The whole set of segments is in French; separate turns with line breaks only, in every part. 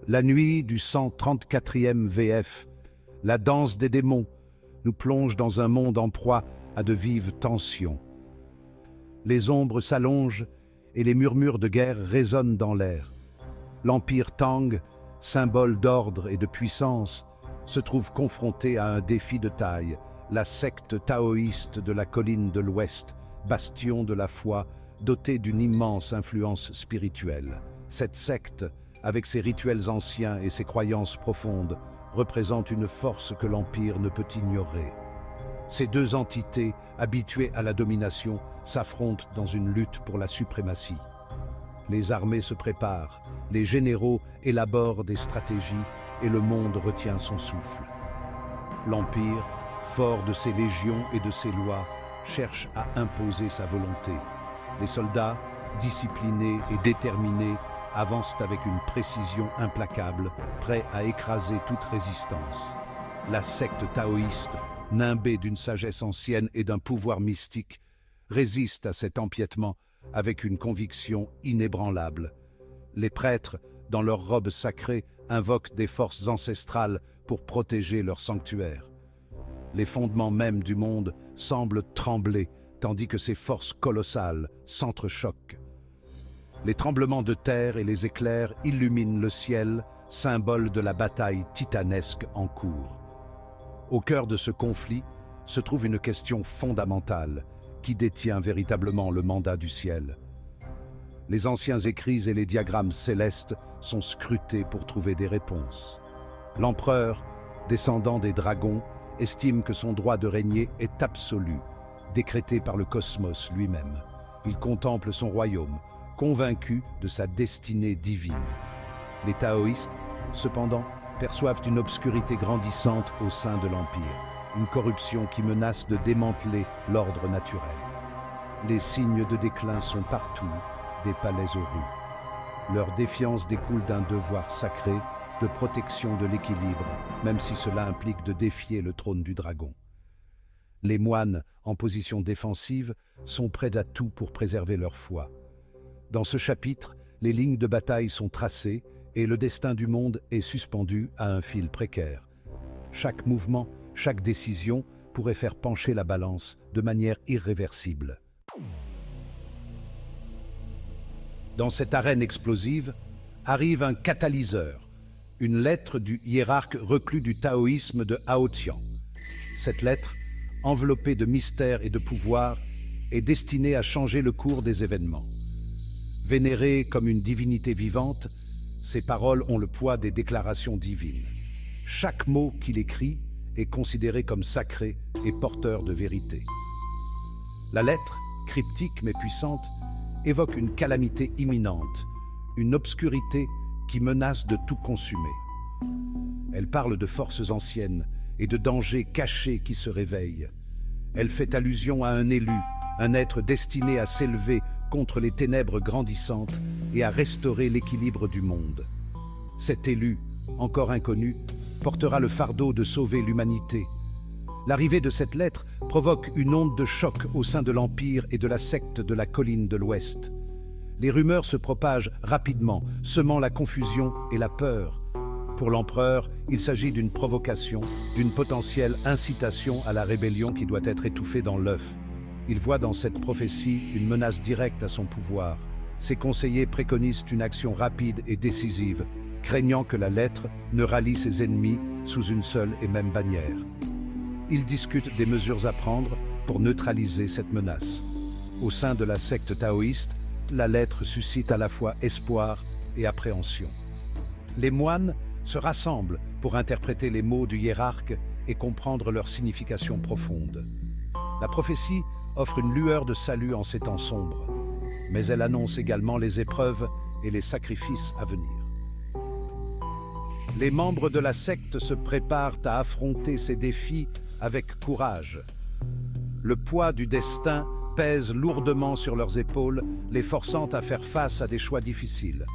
La nuit du 134e VF, la danse des démons, nous plonge dans un monde en proie à de vives tensions. Les ombres s'allongent et les murmures de guerre résonnent dans l'air. L'Empire Tang, symbole d'ordre et de puissance, se trouve confronté à un défi de taille, la secte taoïste de la colline de l'Ouest, bastion de la foi, dotée d'une immense influence spirituelle. Cette secte, avec ses rituels anciens et ses croyances profondes, représente une force que l'Empire ne peut ignorer. Ces deux entités, habituées à la domination, s'affrontent dans une lutte pour la suprématie. Les armées se préparent, les généraux élaborent des stratégies et le monde retient son souffle. L'Empire, fort de ses légions et de ses lois, cherche à imposer sa volonté. Les soldats, disciplinés et déterminés, avancent avec une précision implacable, prêts à écraser toute résistance. La secte taoïste, nimbée d'une sagesse ancienne et d'un pouvoir mystique, résiste à cet empiètement avec une conviction inébranlable. Les prêtres, dans leurs robes sacrées, invoquent des forces ancestrales pour protéger leur sanctuaire. Les fondements mêmes du monde semblent trembler, tandis que ces forces colossales s'entrechoquent. Les tremblements de terre et les éclairs illuminent le ciel, symbole de la bataille titanesque en cours. Au cœur de ce conflit se trouve une question fondamentale qui détient véritablement le mandat du ciel. Les anciens écrits et les diagrammes célestes sont scrutés pour trouver des réponses. L'empereur, descendant des dragons, estime que son droit de régner est absolu, décrété par le cosmos lui-même. Il contemple son royaume, convaincu de sa destinée divine. Les taoïstes, cependant, perçoivent une obscurité grandissante au sein de l'Empire, une corruption qui menace de démanteler l'ordre naturel. Les signes de déclin sont partout, des palais aux rues. Leur défiance découle d'un devoir sacré de protection de l'équilibre, même si cela implique de défier le trône du dragon. Les moines, en position défensive, sont prêts à tout pour préserver leur foi. Dans ce chapitre, les lignes de bataille sont tracées et le destin du monde est suspendu à un fil précaire. Chaque mouvement, chaque décision pourrait faire pencher la balance de manière irréversible. Dans cette arène explosive, arrive un catalyseur, une lettre du hiérarque reclus du taoïsme de Hao Tian. Cette lettre, enveloppée de mystère et de pouvoir, est destinée à changer le cours des événements. Vénérée comme une divinité vivante, ses paroles ont le poids des déclarations divines. Chaque mot qu'il écrit est considéré comme sacré et porteur de vérité. La lettre, cryptique mais puissante, évoque une calamité imminente, une obscurité qui menace de tout consumer. Elle parle de forces anciennes et de dangers cachés qui se réveillent. Elle fait allusion à un élu, un être destiné à s'élever contre les ténèbres grandissantes et à restaurer l'équilibre du monde. Cet élu, encore inconnu, portera le fardeau de sauver l'humanité. L'arrivée de cette lettre provoque une onde de choc au sein de l'Empire et de la secte de la colline de l'Ouest. Les rumeurs se propagent rapidement, semant la confusion et la peur. Pour l'empereur, il s'agit d'une provocation, d'une potentielle incitation à la rébellion qui doit être étouffée dans l'œuf. Il voit dans cette prophétie une menace directe à son pouvoir. Ses conseillers préconisent une action rapide et décisive, craignant que la lettre ne rallie ses ennemis sous une seule et même bannière. Ils discutent des mesures à prendre pour neutraliser cette menace. Au sein de la secte taoïste, la lettre suscite à la fois espoir et appréhension. Les moines se rassemblent pour interpréter les mots du hiérarque et comprendre leur signification profonde. La prophétie offre une lueur de salut en ces temps sombres, mais elle annonce également les épreuves et les sacrifices à venir. Les membres de la secte se préparent à affronter ces défis avec courage. Le poids du destin pèse lourdement sur leurs épaules, les forçant à faire face à des choix difficiles.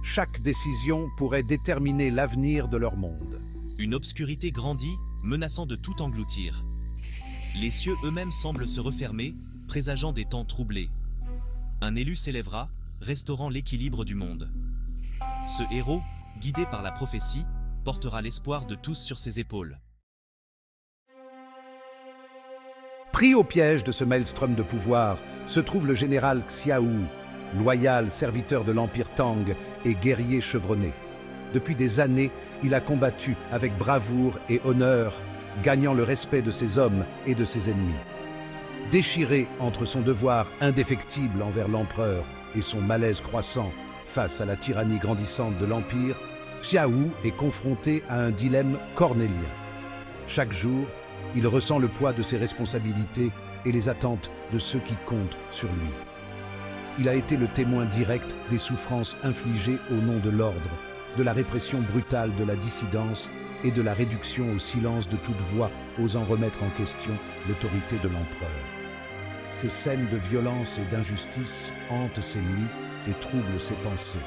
Chaque décision pourrait déterminer l'avenir de leur monde.
Une obscurité grandit, menaçant de tout engloutir. Les cieux eux-mêmes semblent se refermer, présageant des temps troublés. Un élu s'élèvera, restaurant l'équilibre du monde. Ce héros, guidé par la prophétie, portera l'espoir de tous sur ses épaules.
Pris au piège de ce maelstrom de pouvoir se trouve le général Xiahou, loyal serviteur de l'Empire Tang et guerrier chevronné. Depuis des années, il a combattu avec bravoure et honneur, gagnant le respect de ses hommes et de ses ennemis. Déchiré entre son devoir indéfectible envers l'empereur et son malaise croissant face à la tyrannie grandissante de l'Empire, Xiahou est confronté à un dilemme cornélien. Chaque jour, il ressent le poids de ses responsabilités et les attentes de ceux qui comptent sur lui. Il a été le témoin direct des souffrances infligées au nom de l'ordre, de la répression brutale de la dissidence et de la réduction au silence de toute voix osant remettre en question l'autorité de l'empereur. Ces scènes de violence et d'injustice hantent ses nuits et troublent ses pensées.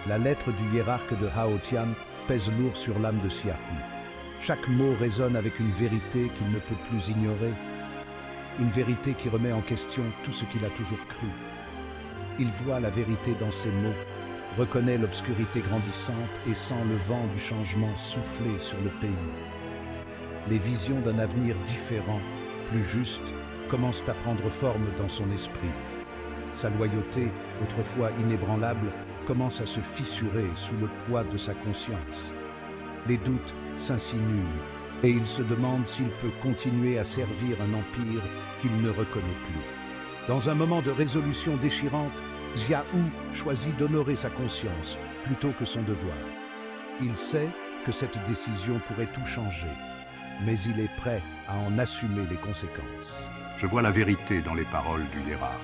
La lettre du hiérarque de Hao Tian pèse lourd sur l'âme de Xiahou. Chaque mot résonne avec une vérité qu'il ne peut plus ignorer, une vérité qui remet en question tout ce qu'il a toujours cru. Il voit la vérité dans ces mots, reconnaît l'obscurité grandissante et sent le vent du changement souffler sur le pays. Les visions d'un avenir différent, plus juste, commencent à prendre forme dans son esprit. Sa loyauté, autrefois inébranlable, commence à se fissurer sous le poids de sa conscience. Les doutes s'insinuent et il se demande s'il peut continuer à servir un empire qu'il ne reconnaît plus. Dans un moment de résolution déchirante, Xiahou choisit d'honorer sa conscience plutôt que son devoir. Il sait que cette décision pourrait tout changer, mais il est prêt à en assumer les conséquences.
Je vois la vérité dans les paroles du hiérarque.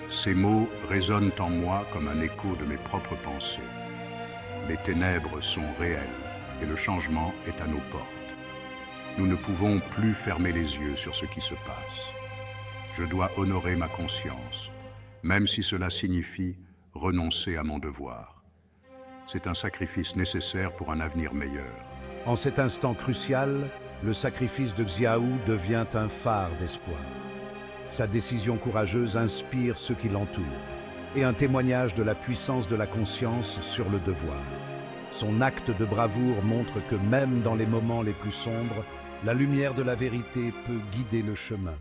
Ces mots résonnent en moi comme un écho de mes propres pensées. Les ténèbres sont réelles et le changement est à nos portes. Nous ne pouvons plus fermer les yeux sur ce qui se passe. Je dois honorer ma conscience, même si cela signifie renoncer à mon devoir. C'est un sacrifice nécessaire pour un avenir meilleur.
En cet instant crucial, le sacrifice de Xiahou devient un phare d'espoir. Sa décision courageuse inspire ceux qui l'entourent, et un témoignage de la puissance de la conscience sur le devoir. Son acte de bravoure montre que même dans les moments les plus sombres, la lumière de la vérité peut guider le chemin.